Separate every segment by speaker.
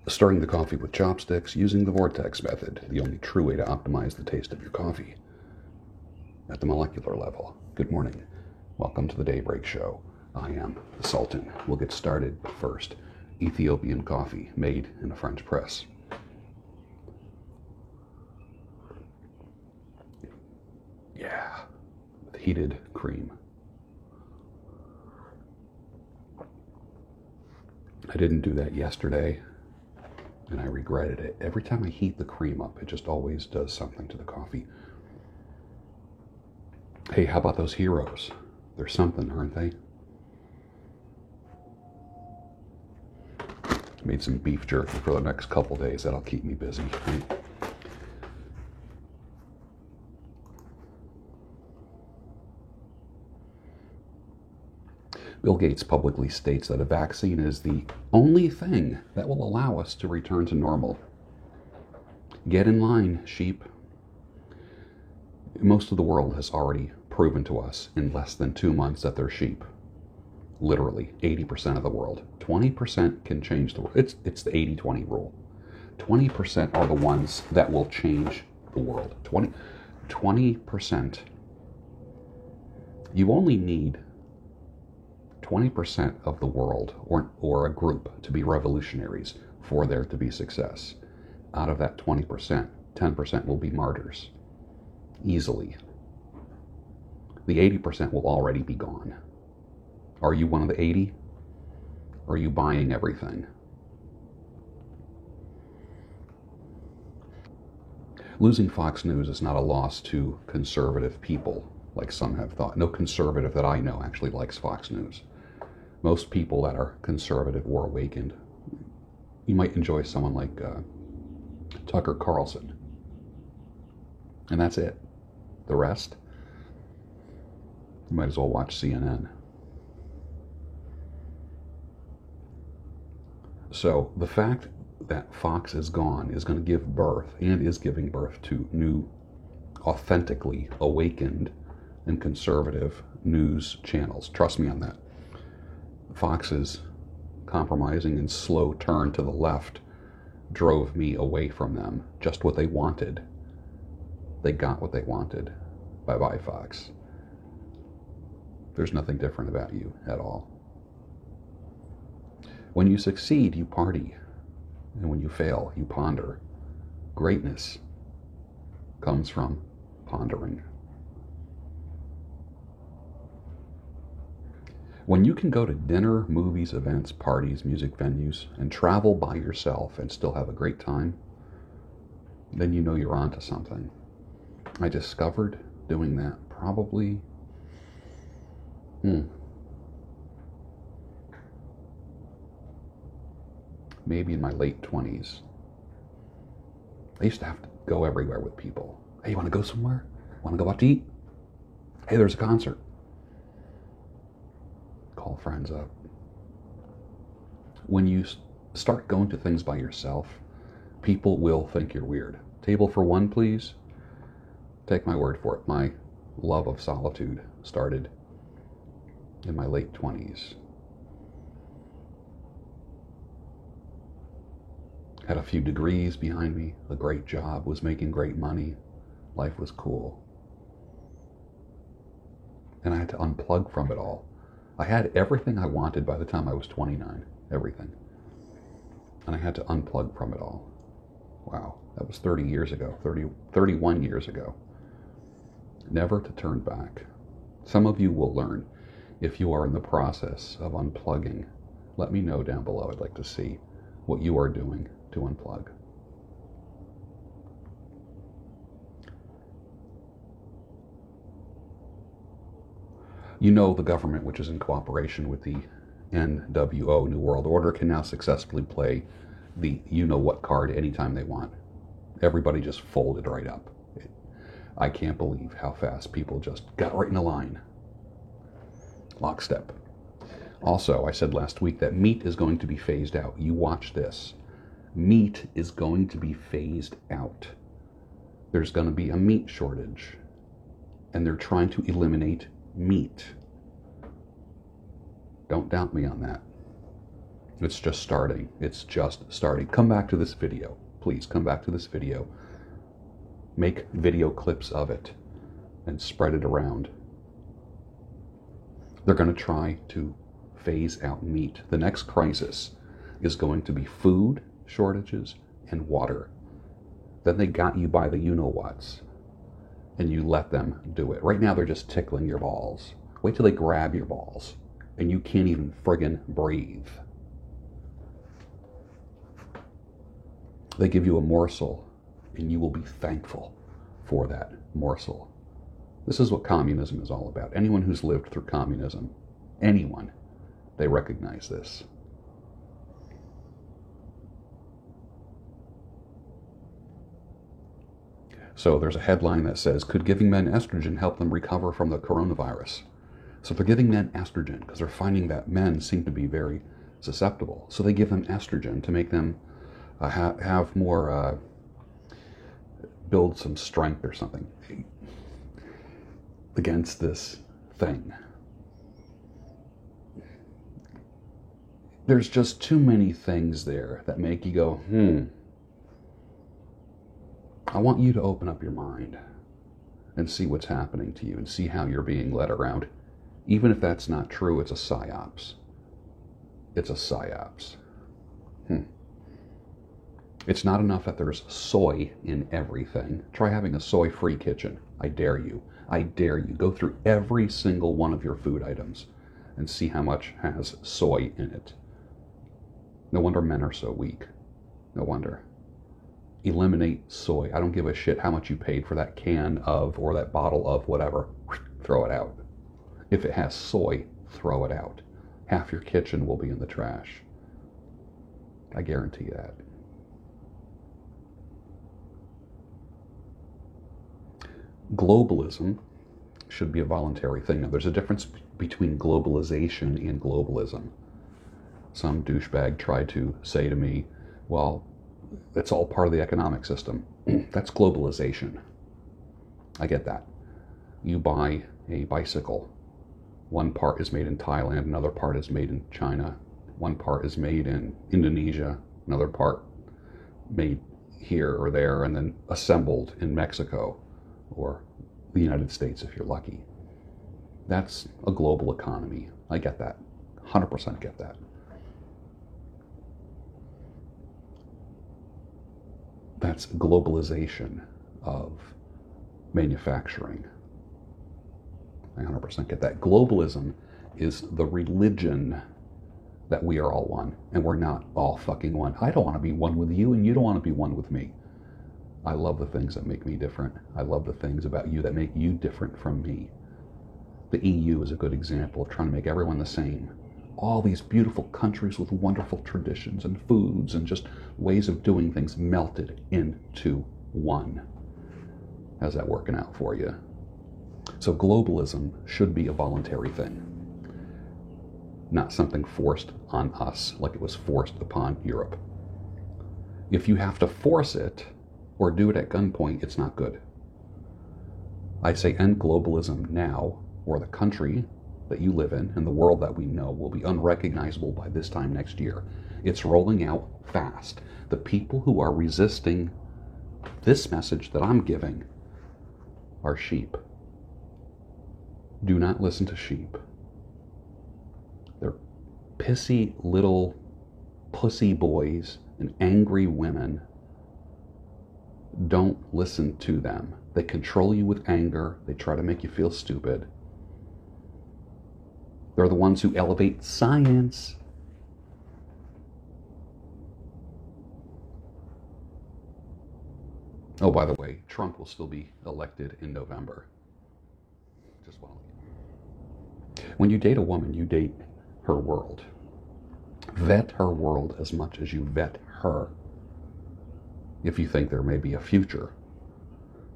Speaker 1: Stirring the coffee with chopsticks using the Vortex method, the only true way to optimize the taste of your coffee at the molecular level. Good morning. Welcome to the Daybreak Show. I am the Sultan. We'll get started, but first, Ethiopian coffee made in a French press. Yeah, with heated cream. I didn't do that yesterday, and I regretted it. Every time I heat the cream up, it just always does something to the coffee. Hey, how about those heroes? They're something, aren't they? Made some beef jerky for the next couple days. That'll keep me busy. Right? Bill Gates publicly states that a vaccine is the only thing that will allow us to return to normal. Get in line, sheep. Most of the world has already proven to us in less than 2 months that they're sheep. Literally, 80% of the world. 20% can change the world. It's the 80-20 rule. 20% are the ones that will change the world. 20%. You only need 20% of the world or a group to be revolutionaries for there to be success. Out of that 20%, 10% will be martyrs. Easily. The 80% will already be gone. Are you one of the 80? Or are you buying everything? Losing Fox News is not a loss to conservative people, like some have thought. No conservative that I know actually likes Fox News. Most people that are conservative were awakened. You might enjoy someone like Tucker Carlson. And that's it. The rest, you might as well watch CNN. So the fact that Fox is gone is going to give birth and is giving birth to new, authentically awakened and conservative news channels. Trust me on that. Fox's compromising and slow turn to the left drove me away from them. Just what they wanted. They got what they wanted. Bye-bye, Fox. There's nothing different about you at all. When you succeed, you party. And when you fail, you ponder. Greatness comes from pondering. When you can go to dinner, movies, events, parties, music venues, and travel by yourself and still have a great time, then you know you're onto something. I discovered doing that probably maybe in my late 20s. I used to have to go everywhere with people. Hey, you want to go somewhere? Want to go out to eat? Hey, there's a concert. Call friends up. When you start going to things by yourself, people will think you're weird. Table for one, please. Take my word for it. My love of solitude started in my late 20s. Had a few degrees behind me, a great job, was making great money. Life was cool. And I had to unplug from it all. I had everything I wanted by the time I was 29. Everything. And I had to unplug from it all. Wow, that was 30 years ago, 31 years ago. Never to turn back. Some of you will learn if you are in the process of unplugging. Let me know down below. I'd like to see what you are doing to unplug. You know the government, which is in cooperation with the NWO, New World Order, can now successfully play the you-know-what card anytime they want. Everybody just folded right up. I can't believe how fast people just got right in a line. Lockstep. Also, I said last week that meat is going to be phased out. You watch this. Meat is going to be phased out. There's going to be a meat shortage. And they're trying to eliminate meat. Don't doubt me on that. It's just starting. It's just starting. Come back to this video. Please come back to this video. Make video clips of it and spread it around. They're going to try to phase out meat. The next crisis is going to be food shortages and water. Then they got you by the you-know-whats, and you let them do it. Right now they're just tickling your balls. Wait till they grab your balls, and you can't even friggin' breathe. They give you a morsel, and you will be thankful for that morsel. This is what communism is all about. Anyone who's lived through communism, anyone, they recognize this. So there's a headline that says, could giving men estrogen help them recover from the coronavirus? So they're giving men estrogen because they're finding that men seem to be very susceptible. So they give them estrogen to make them have more, build some strength or something against this thing. There's just too many things there that make you go, I want you to open up your mind and see what's happening to you and see how you're being led around. Even if that's not true, it's a psyops. It's a psyops. It's not enough that there's soy in everything. Try having a soy-free kitchen. I dare you. I dare you. Go through every single one of your food items and see how much has soy in it. No wonder men are so weak. No wonder. Eliminate soy. I don't give a shit how much you paid for that can of or that bottle of whatever. Throw it out. If it has soy, throw it out. Half your kitchen will be in the trash. I guarantee that. Globalism should be a voluntary thing. Now, there's a difference between globalization and globalism. Some douchebag tried to say to me, well, it's all part of the economic system. That's globalization. I get that. You buy a bicycle. One part is made in Thailand, another part is made in China. One part is made in Indonesia, another part made here or there, and then assembled in Mexico or the United States if you're lucky. That's a global economy. I get that. 100% get that. That's globalization of manufacturing. I 100% get that. Globalism is the religion that we are all one, and we're not all fucking one. I don't want to be one with you, and you don't want to be one with me. I love the things that make me different. I love the things about you that make you different from me. The EU is a good example of trying to make everyone the same. All these beautiful countries with wonderful traditions and foods and just ways of doing things melted into one. How's that working out for you? So globalism should be a voluntary thing, not something forced on us like it was forced upon Europe. If you have to force it or do it at gunpoint, it's not good. I say end globalism now, or the country that you live in and the world that we know will be unrecognizable by this time next year. It's rolling out fast. The people who are resisting this message that I'm giving are sheep. Do not listen to sheep. They're pissy little pussy boys and angry women. Don't listen to them. They control you with anger. They try to make you feel stupid. They're the ones who elevate science. Oh, by the way, Trump will still be elected in November. Just while. When you date a woman, you date her world. Vet her world as much as you vet her. If you think there may be a future,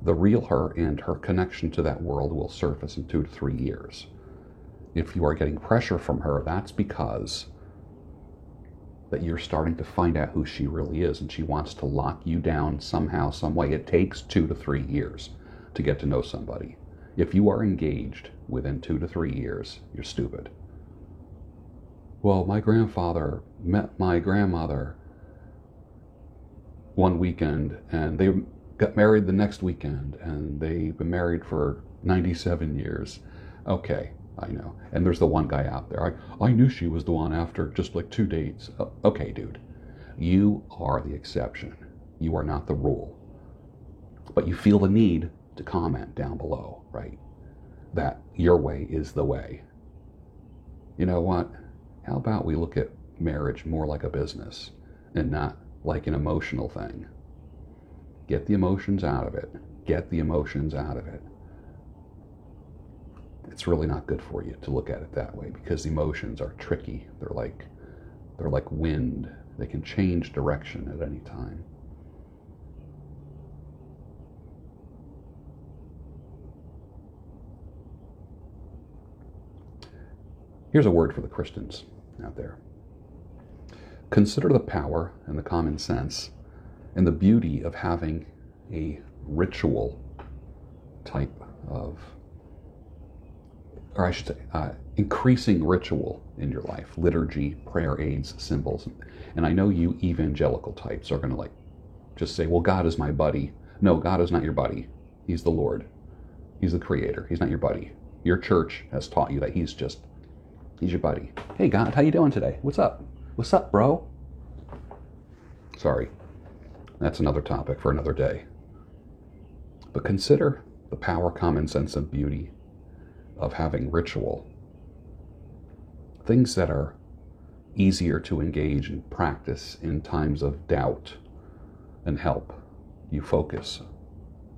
Speaker 1: the real her and her connection to that world will surface in 2 to 3 years. If you are getting pressure from her, that's because that you're starting to find out who she really is, and she wants to lock you down somehow, some way. It takes 2 to 3 years to get to know somebody. If you are engaged within 2 to 3 years, you're stupid. Well, my grandfather met my grandmother one weekend, and they got married the next weekend, and they've been married for 97 years. Okay, I know. And there's the one guy out there. I knew she was the one after just like 2 dates. Okay, dude. You are the exception. You are not the rule. But you feel the need to comment down below, right? That your way is the way. You know what? How about we look at marriage more like a business and not like an emotional thing? Get the emotions out of it. Get the emotions out of it. It's really not good for you to look at it that way, because emotions are tricky. They're like wind. They can change direction at any time. Here's a word for the Christians out there. Consider the power and the common sense and the beauty of having a ritual type of, or I should say, increasing ritual in your life, liturgy, prayer aids, symbols. And I know you evangelical types are going to just say, well, God is my buddy. No, God is not your buddy. He's the Lord. He's the creator. He's not your buddy. Your church has taught you that he's your buddy. Hey, God, how you doing today? What's up? What's up, bro? Sorry. That's another topic for another day. But consider the power, common sense, and beauty of having ritual. Things that are easier to engage and practice in times of doubt and help you focus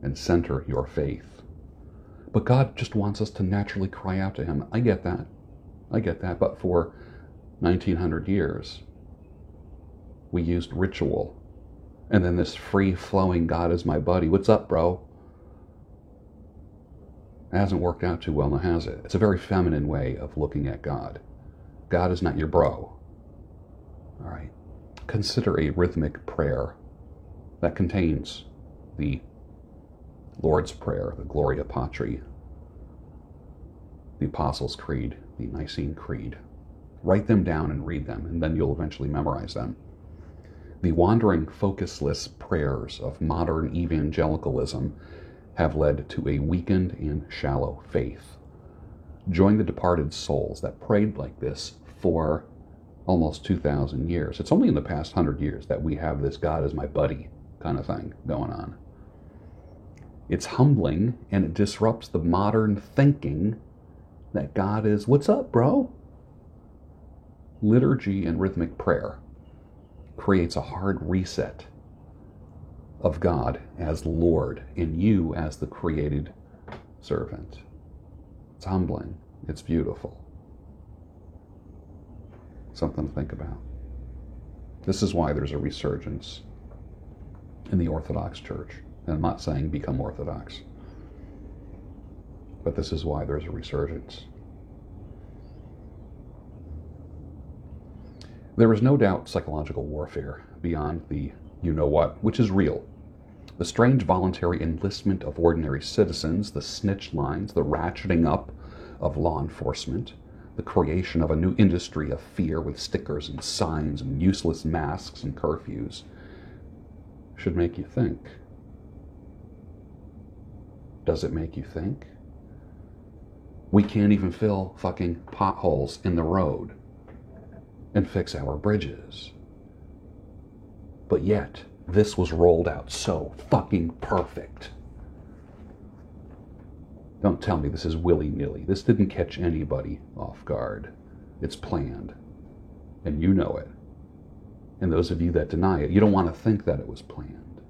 Speaker 1: and center your faith. But God just wants us to naturally cry out to him. I get that. But for 1900 years, we used ritual. And then this free-flowing God is my buddy. What's up, bro? It hasn't worked out too well, now has it? It's a very feminine way of looking at God. God is not your bro. All right. Consider a rhythmic prayer that contains the Lord's Prayer, the Gloria Patri, the Apostles' Creed, the Nicene Creed. Write them down and read them, and then you'll eventually memorize them. The wandering, focusless prayers of modern evangelicalism have led to a weakened and shallow faith. Join the departed souls that prayed like this for almost 2,000 years. It's only in the past 100 years that we have this God is my buddy kind of thing going on. It's humbling, and it disrupts the modern thinking that God is, what's up, bro? Liturgy and rhythmic prayer creates a hard reset of God as Lord and you as the created servant. It's humbling. It's beautiful. Something to think about. This is why there's a resurgence in the Orthodox Church. And I'm not saying become Orthodox, but this is why there's a resurgence. There is no doubt psychological warfare beyond the you-know-what, which is real. The strange voluntary enlistment of ordinary citizens, the snitch lines, the ratcheting up of law enforcement, the creation of a new industry of fear with stickers and signs and useless masks and curfews should make you think. Does it make you think? We can't even fill fucking potholes in the road and fix our bridges. But yet, this was rolled out so fucking perfect. Don't tell me this is willy-nilly. This didn't catch anybody off guard. It's planned. And you know it. And those of you that deny it, you don't want to think that it was planned.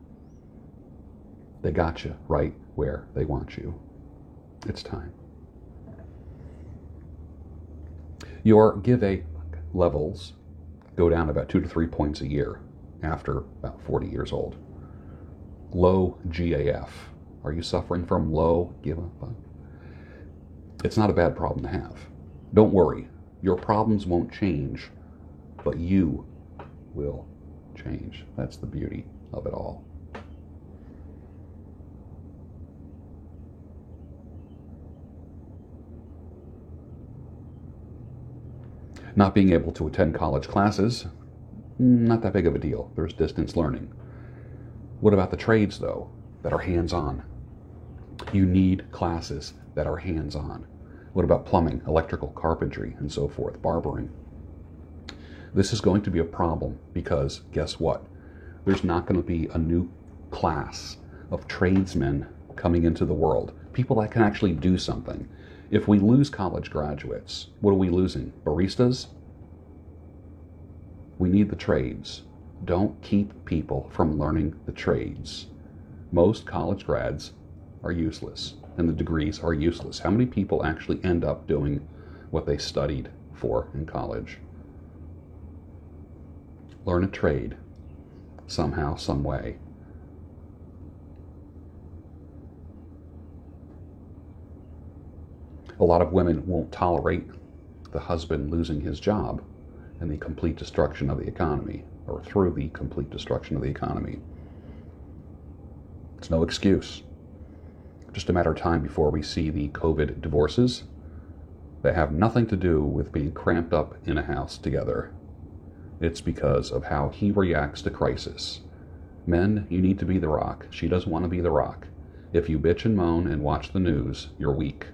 Speaker 1: They got you right where they want you. It's time. Your Give-A levels go down about 2 to 3 points a year after about 40 years old. Low GAF. Are you suffering from low Give-A? It's not a bad problem to have. Don't worry. Your problems won't change, but you will change. That's the beauty of it all. Not being able to attend college classes, not that big of a deal. There's distance learning. What about the trades, though, that are hands-on? You need classes that are hands-on. What about plumbing, electrical, carpentry, and so forth, barbering? This is going to be a problem because guess what? There's not going to be a new class of tradesmen coming into the world, people that can actually do something. If we lose college graduates, what are we losing? Baristas? We need the trades. Don't keep people from learning the trades. Most college grads are useless, and the degrees are useless. How many people actually end up doing what they studied for in college? Learn a trade somehow, some way. A lot of women won't tolerate the husband losing his job and the complete destruction of the economy, or through the complete destruction of the economy. It's no excuse. Just a matter of time before we see the COVID divorces that have nothing to do with being cramped up in a house together. It's because of how he reacts to crisis. Men, you need to be the rock. She doesn't want to be the rock. If you bitch and moan and watch the news, you're weak.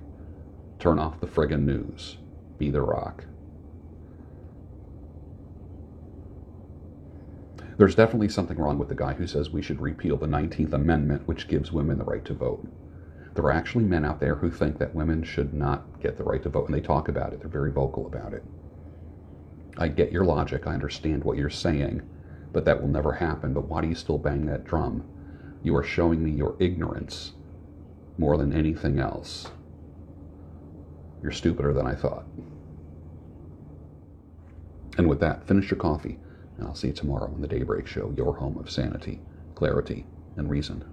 Speaker 1: Turn off the friggin' news. Be the rock. There's definitely something wrong with the guy who says we should repeal the 19th Amendment, which gives women the right to vote. There are actually men out there who think that women should not get the right to vote, and they talk about it. They're very vocal about it. I get your logic. I understand what you're saying, but that will never happen. But why do you still bang that drum? You are showing me your ignorance more than anything else. You're stupider than I thought. And with that, finish your coffee, and I'll see you tomorrow on the Daybreak Show, your home of sanity, clarity, and reason.